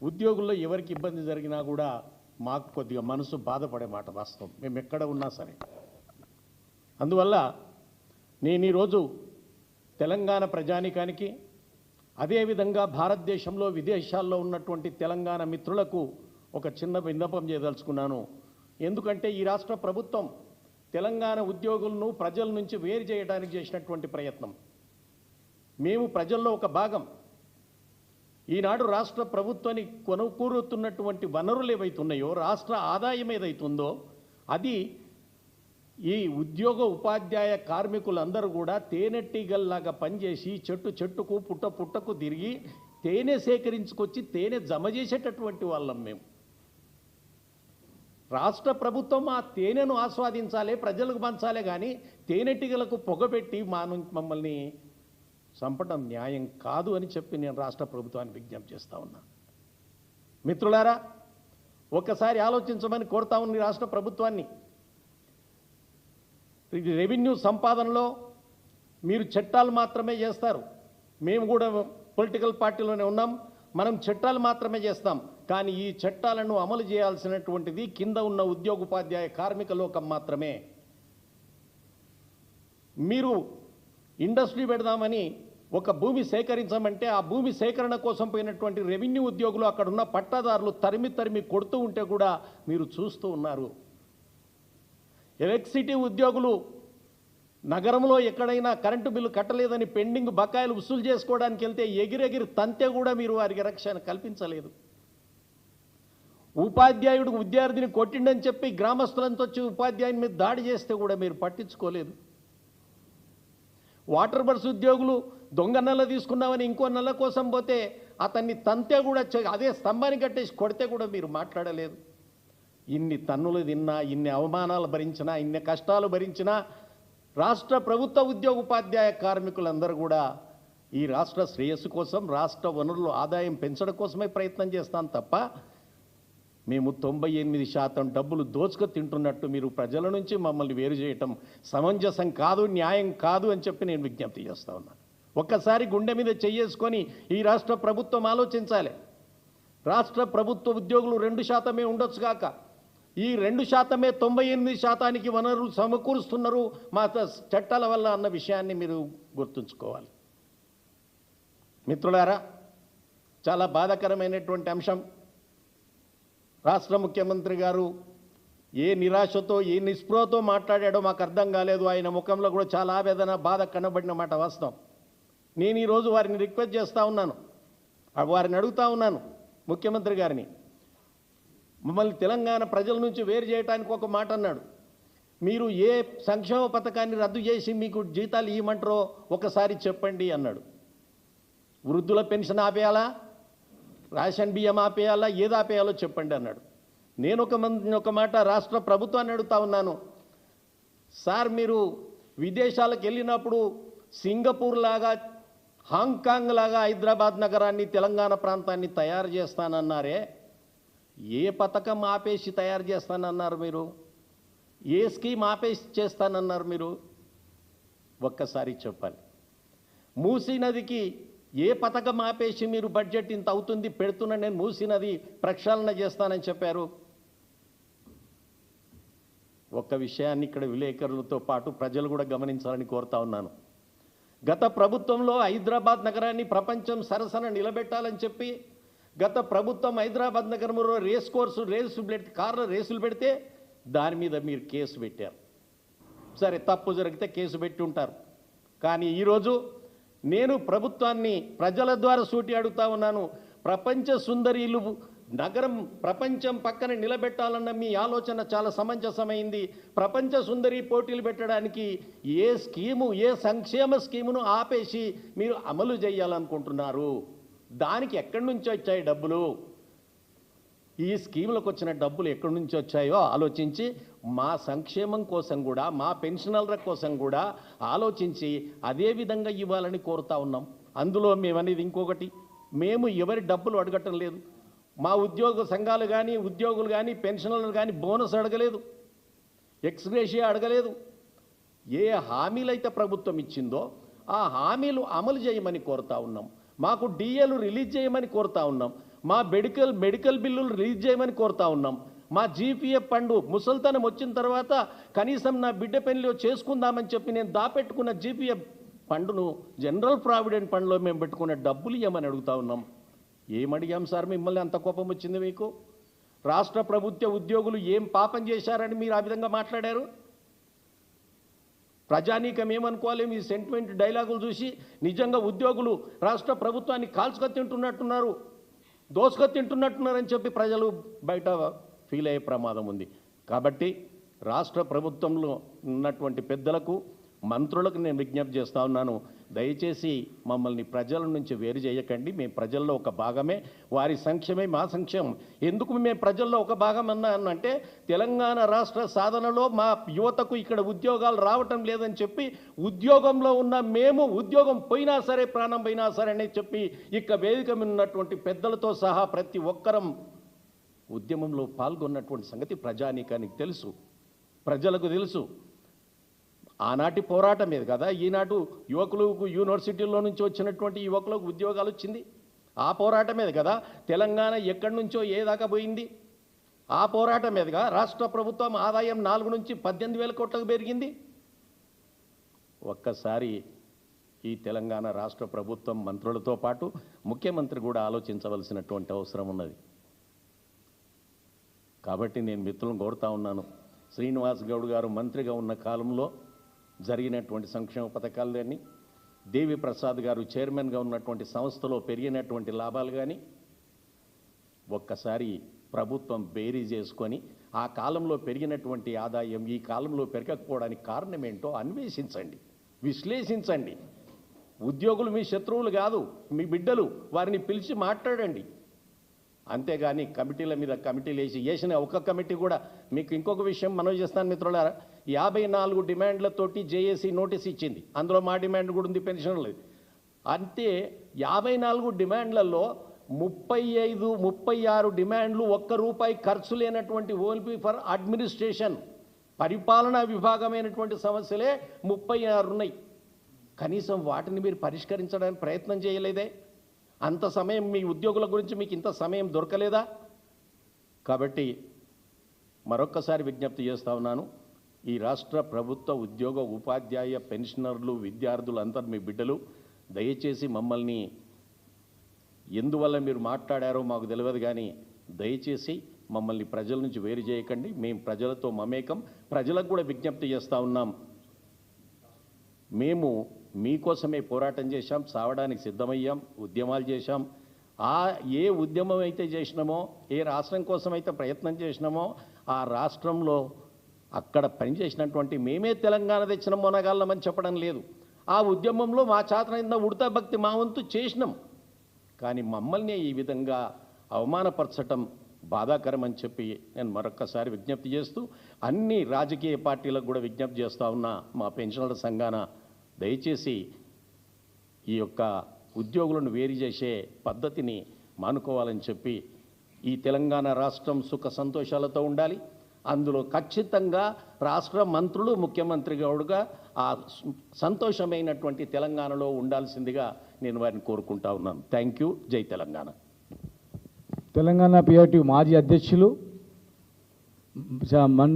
ఉద్యోగుల్లో ఎవరికి ఇబ్బంది జరిగినా కూడా మాకు కొద్దిగా మనసు బాధపడే మాట వాస్తవం, మేము ఎక్కడ ఉన్నా సరే. అందువల్ల నేను ఈరోజు తెలంగాణ ప్రజానీకానికి, అదేవిధంగా భారతదేశంలో విదేశాల్లో ఉన్నటువంటి తెలంగాణ మిత్రులకు ఒక చిన్న విన్నపం చేయదలుచుకున్నాను. ఎందుకంటే ఈ రాష్ట్ర ప్రభుత్వం తెలంగాణ ఉద్యోగులను ప్రజల నుంచి వేరు చేయడానికి చేసినటువంటి ప్రయత్నం. మేము ప్రజల్లో ఒక భాగం. ఈనాడు రాష్ట్ర ప్రభుత్వాన్ని కొనుకూరుతున్నటువంటి వనరులు ఏవైతున్నాయో, రాష్ట్ర ఆదాయం ఏదైతుందో అది ఈ ఉద్యోగ ఉపాధ్యాయ కార్మికులందరూ కూడా తేనెటీగల్లాగా పనిచేసి చెట్టు చెట్టుకు పుట్ట పుట్టకు తిరిగి తేనె సేకరించుకొచ్చి తేనె జమ చేసేటటువంటి వాళ్ళం మేము. రాష్ట్ర ప్రభుత్వం ఆ తేనెను ఆస్వాదించాలి, ప్రజలకు పంచాలే, కానీ తేనెటీగలకు పొగబెట్టి మమ్మల్ని చంపడం న్యాయం కాదు అని చెప్పి నేను రాష్ట్ర ప్రభుత్వాన్ని విజ్ఞప్తి చేస్తూ ఉన్నా. మిత్రులారా, ఒక్కసారి ఆలోచించమని కోరుతా ఉంది రాష్ట్ర ప్రభుత్వాన్ని. రెవెన్యూ సంపాదనలో మీరు చట్టాలు మాత్రమే చేస్తారు. మేము కూడా పొలిటికల్ పార్టీలోనే ఉన్నాం, మనం చట్టాలు మాత్రమే చేస్తాం. కానీ ఈ చట్టాలను అమలు చేయాల్సినటువంటిది కింద ఉన్న ఉద్యోగోపాధ్యాయ కార్మిక లోకం మాత్రమే. మీరు ఇండస్ట్రీ పెడదామని ఒక భూమి సేకరించమంటే ఆ భూమి సేకరణ కోసం పోయినటువంటి రెవెన్యూ ఉద్యోగులు, అక్కడున్న పట్టాదారులు తరిమి కొడుతూ ఉంటే కూడా మీరు చూస్తూ ఉన్నారు. ఎలక్ట్రిసిటీ ఉద్యోగులు నగరంలో ఎక్కడైనా కరెంటు బిల్లు కట్టలేదని పెండింగ్ బకాయిలు వసూలు చేసుకోవడానికి వెళ్తే ఎగిరెగిరి తంతే కూడా మీరు వారికి రక్షణ కల్పించలేదు. ఉపాధ్యాయుడు విద్యార్థిని కొట్టిండని చెప్పి గ్రామస్తులంతా వచ్చి ఉపాధ్యాయుని మీద దాడి చేస్తే కూడా మీరు పట్టించుకోలేదు. వాటర్ బస్ ఉద్యోగులు దొంగ నల్ల తీసుకున్నామని ఇంకో నల్ల కోసం పోతే అతన్ని తంతే కూడా అదే స్తంభాన్ని కట్టేసి కొడితే కూడా మీరు మాట్లాడలేదు. ఇన్ని తన్నులు తిన్నా, ఇన్ని అవమానాలు భరించినా, ఇన్ని కష్టాలు భరించినా రాష్ట్ర ప్రభుత్వ ఉద్యోగోపాధ్యాయ కార్మికులందరూ కూడా ఈ రాష్ట్ర శ్రేయస్సు కోసం, రాష్ట్ర వనరులు ఆదాయం పెంచడం కోసమే ప్రయత్నం చేస్తాం తప్ప మేము 98% డబ్బులు దోచుకు తింటున్నట్టు మీరు ప్రజల నుంచి మమ్మల్ని వేరు చేయటం సమంజసం కాదు, న్యాయం కాదు అని చెప్పి నేను విజ్ఞప్తి చేస్తా ఉన్నాను. ఒక్కసారి గుండె మీద చెయ్యేసుకొని ఈ రాష్ట్ర ప్రభుత్వం ఆలోచించాలి. రాష్ట్ర ప్రభుత్వ ఉద్యోగులు 2% ఉండొచ్చు కాక ఈ 2% 98% వనరులు సమకూరుస్తున్నారు మా చట్టాల వల్ల అన్న విషయాన్ని మీరు గుర్తుంచుకోవాలి. మిత్రులారా, చాలా బాధాకరమైనటువంటి అంశం. రాష్ట్ర ముఖ్యమంత్రి గారు ఏ నిరాశతో, ఏ నిస్పృహతో మాట్లాడాడో మాకు అర్థం కాలేదు. ఆయన ముఖంలో కూడా చాలా ఆవేదన, బాధ కనబడిన మాట వాస్తవం. నేను ఈరోజు వారిని రిక్వెస్ట్ చేస్తూ ఉన్నాను, వారిని అడుగుతూ ఉన్నాను, ముఖ్యమంత్రి గారిని, మమ్మల్ని తెలంగాణ ప్రజల నుంచి వేరు చేయడానికి ఒక మాట అన్నాడు. మీరు ఏ సంక్షేమ పథకాన్ని రద్దు చేసి మీకు జీతాలు ఇవ్వమంటారో ఒకసారి చెప్పండి అన్నాడు. వృద్ధుల పెన్షన్ ఆపేయాలా, రేషన్ బియ్యం ఆపేయాలా, ఏది ఆపేయాలో చెప్పండి అన్నాడు. నేను ఒక మాట రాష్ట్ర ప్రభుత్వాన్ని అడుగుతా ఉన్నాను. సార్, మీరు విదేశాలకు వెళ్ళినప్పుడు సింగపూర్ లాగా, హాంకాంగ్ లాగా హైదరాబాద్ నగరాన్ని, తెలంగాణ ప్రాంతాన్ని తయారు చేస్తానన్నారే, ఏ పథకం ఆపేసి తయారు చేస్తానన్నారు మీరు? ఏ స్కీమ్ ఆపేసి చేస్తానన్నారు మీరు? ఒక్కసారి చెప్పాలి. మూసీ నదికి ఏ పథకం ఆపేసి మీరు బడ్జెట్ ఇంత అవుతుంది పెడుతున్నా, నేను మూసీ నది ప్రక్షాళన చేస్తానని చెప్పారు? ఒక్క విషయాన్ని ఇక్కడ విలేకరులతో పాటు ప్రజలు కూడా గమనించాలని కోరుతా ఉన్నాను. గత ప్రభుత్వంలో హైదరాబాద్ నగరాన్ని ప్రపంచం సరసన నిలబెట్టాలని చెప్పి గత ప్రభుత్వం హైదరాబాద్ నగరంలో కార్ల రేసులు పెడితే దాని మీద మీరు కేసు పెట్టారు. సరే, తప్పు జరిగితే కేసు పెట్టి ఉంటారు. కానీ ఈరోజు నేను ప్రభుత్వాన్ని ప్రజల ద్వారా సూటి అడుగుతా ఉన్నాను. ప్రపంచ సుందరీలు నగరం ప్రపంచం పక్కన నిలబెట్టాలన్న మీ ఆలోచన చాలా సమంజసమైంది. ప్రపంచ సుందరి పోటీలు పెట్టడానికి ఏ స్కీము, ఏ సంక్షేమ స్కీమును ఆపేసి మీరు అమలు చేయాలనుకుంటున్నారు? దానికి ఎక్కడి నుంచి వచ్చాయి డబ్బులు? ఈ స్కీములకు వచ్చిన డబ్బులు ఎక్కడి నుంచి వచ్చాయో ఆలోచించి మా సంక్షేమం కోసం కూడా, మా పెన్షనర్ల కోసం కూడా ఆలోచించి అదే విధంగా ఇవ్వాలని కోరుతా ఉన్నాం. అందులో మేమనేది ఇంకొకటి, మేము ఎవరి డబ్బులు అడగటం లేదు. మా ఉద్యోగ సంఘాలు కానీ, ఉద్యోగులు కానీ, పెన్షనర్లు కానీ బోనస్ అడగలేదు, ఎక్స్గ్రేషియా అడగలేదు. ఏ హామీలైతే ప్రభుత్వం ఇచ్చిందో ఆ హామీలు అమలు చేయమని కోరుతా ఉన్నాం. మాకు డిఏలు రిలీజ్ చేయమని కోరుతా ఉన్నాం. మా మెడికల్ బిల్లులు రిలీజ్ చేయమని కోరుతా ఉన్నాం. మా జీపీఎఫ్ ఫండ్ ముసల్తనం వచ్చిన తర్వాత కనీసం నా బిడ్డ పెళ్లిలో చేసుకుందామని చెప్పి నేను దాపెట్టుకున్న జీపీఎఫ్ ఫండ్ను జనరల్ ప్రావిడెంట్ ఫండ్లో మేము పెట్టుకున్న డబ్బులు ఇవ్వమని అడుగుతా ఉన్నాం. ఏమడిగాం సార్ మిమ్మల్ని అంత కోపం వచ్చింది మీకు? రాష్ట్ర ప్రభుత్వ ఉద్యోగులు ఏం పాపం చేశారని మీరు ఆ విధంగా మాట్లాడారు? ప్రజానీకం ఏమనుకోవాలి? మీ సెంటిమెంట్ డైలాగులు చూసి నిజంగా ఉద్యోగులు రాష్ట్ర ప్రభుత్వాన్ని కాల్చుకొని తింటున్నట్టున్నారు, దోసుకొని తింటున్నట్టున్నారని చెప్పి ప్రజలు బయట ఫీల్ అయ్యే ప్రమాదం ఉంది. కాబట్టి రాష్ట్ర ప్రభుత్వంలో ఉన్నటువంటి పెద్దలకు, మంత్రులకు నేను విజ్ఞప్తి చేస్తూ ఉన్నాను, దయచేసి మమ్మల్ని ప్రజల నుంచి వేరు చేయకండి. మేము ప్రజల్లో ఒక భాగమే, వారి సంక్షేమే మా సంక్షేమం. ఎందుకు మేము ప్రజల్లో ఒక భాగం అన్నానంటే, తెలంగాణ రాష్ట్ర సాధనలో మా యువతకు ఇక్కడ ఉద్యోగాలు రావటం లేదని చెప్పి, ఉద్యోగంలో ఉన్న మేము ఉద్యోగం పోయినా సరే ప్రాణం పోయినా సరే అని చెప్పి ఇక వేదిక మీద ఉన్నటువంటి పెద్దలతో సహా ప్రతి ఒక్కరం ఉద్యమంలో పాల్గొన్నటువంటి సంగతి ప్రజానీకానికి తెలుసు, ప్రజలకు తెలుసు. ఆనాటి పోరాటం మీద కదా ఈనాడు యువకులకు యూనివర్సిటీల్లో నుంచి వచ్చినటువంటి యువకులకు ఉద్యోగాలు వచ్చింది. ఆ పోరాటం మీద కదా తెలంగాణ ఎక్కడి నుంచో ఏ దాకా పోయింది. ఆ పోరాటం మీదుగా రాష్ట్ర ప్రభుత్వం ఆదాయం 4 నుంచి 18,000 కోట్లకు పెరిగింది. ఒక్కసారి ఈ తెలంగాణ రాష్ట్ర ప్రభుత్వం మంత్రులతో పాటు ముఖ్యమంత్రి కూడా ఆలోచించవలసినటువంటి అవసరం ఉన్నది. కాబట్టి నేను మిత్రులను కోరుతా ఉన్నాను, శ్రీనివాస్ గౌడ్ గారు మంత్రిగా ఉన్న కాలంలో జరిగినటువంటి సంక్షేమ పథకాలు కానీ, దేవి ప్రసాద్ గారు చైర్మన్గా ఉన్నటువంటి సంస్థలో పెరిగినటువంటి లాభాలు కానీ ఒక్కసారి ప్రభుత్వం బేరీ చేసుకొని ఆ కాలంలో పెరిగినటువంటి ఆదాయం ఈ కాలంలో పెరగకపోవడానికి కారణం ఏంటో అన్వేషించండి, విశ్లేషించండి. ఉద్యోగులు మీ శత్రువులు కాదు, మీ బిడ్డలు, వారిని పిలిచి మాట్లాడండి. అంతేగాని కమిటీల మీద కమిటీలు వేసిన ఒక కమిటీ కూడా మీకు ఇంకొక విషయం మనవి చేస్తాను మిత్రులారా, 54 డిమాండ్లతోటి జేఏసీ నోటీస్ ఇచ్చింది. అందులో మా డిమాండ్ కూడా ఉంది, పెన్షన్ లేదు. అంతే 54 డిమాండ్లలో 36 డిమాండ్లు ₹1 ఖర్చు లేనటువంటి ఓన్లీ ఫర్ అడ్మినిస్ట్రేషన్, పరిపాలనా విభాగమైనటువంటి సమస్యలే 36 ఉన్నాయి. కనీసం వాటిని మీరు పరిష్కరించడానికి ప్రయత్నం చేయలేదే? అంత సమయం మీ ఉద్యోగుల గురించి మీకు ఇంత సమయం దొరకలేదా? కాబట్టి మరొక్కసారి విజ్ఞప్తి చేస్తూ ఉన్నాను, ఈ రాష్ట్ర ప్రభుత్వ ఉద్యోగ ఉపాధ్యాయ పెన్షనర్లు విద్యార్థులు అందరూ మీ బిడ్డలు. దయచేసి మమ్మల్ని ఎందువల్ల మీరు మాట్లాడారో మాకు తెలియదు, కానీ దయచేసి మమ్మల్ని ప్రజల నుంచి వేరు చేయకండి. మేము ప్రజలతో మమేకం. ప్రజలకు కూడా విజ్ఞప్తి చేస్తూ ఉన్నాం, మేము మీకోసమే పోరాటం చేశాం, సావడానికి సిద్ధమయ్యాం, ఉద్యమాలు చేశాం. ఏ ఉద్యమం అయితే చేసినామో, ఏ రాష్ట్రం కోసం అయితే ప్రయత్నం చేసినామో, ఆ రాష్ట్రంలో అక్కడ పనిచేసినటువంటి మేమే తెలంగాణ తెచ్చిన మొనగాళ్ళమని చెప్పడం లేదు. ఆ ఉద్యమంలో మా చేతనైన ఉడతా భక్తి మా వంతు చేసినాం. కానీ మమ్మల్ని ఈ విధంగా అవమానపరచటం బాధాకరం అని చెప్పి నేను మరొక్కసారి విజ్ఞప్తి చేస్తూ, అన్ని రాజకీయ పార్టీలకు కూడా విజ్ఞప్తి చేస్తూ ఉన్నా, మా పెన్షనర్ల సంఘాన దయచేసి ఈ యొక్క ఉద్యోగులను వేరు చేసే పద్ధతిని మానుకోవాలని చెప్పి, ఈ తెలంగాణ రాష్ట్రం సుఖ సంతోషాలతో ఉండాలి. అందులో ఖచ్చితంగా రాష్ట్ర మంత్రులు ముఖ్యమంత్రి గౌడ్గా ఆ సంతోషమైనటువంటి తెలంగాణలో ఉండాల్సిందిగా నేను వారిని కోరుకుంటా ఉన్నాను. Thank you. జై తెలంగాణ. తెలంగాణ పిఆర్టీ మాజీ అధ్యక్షులు మండలి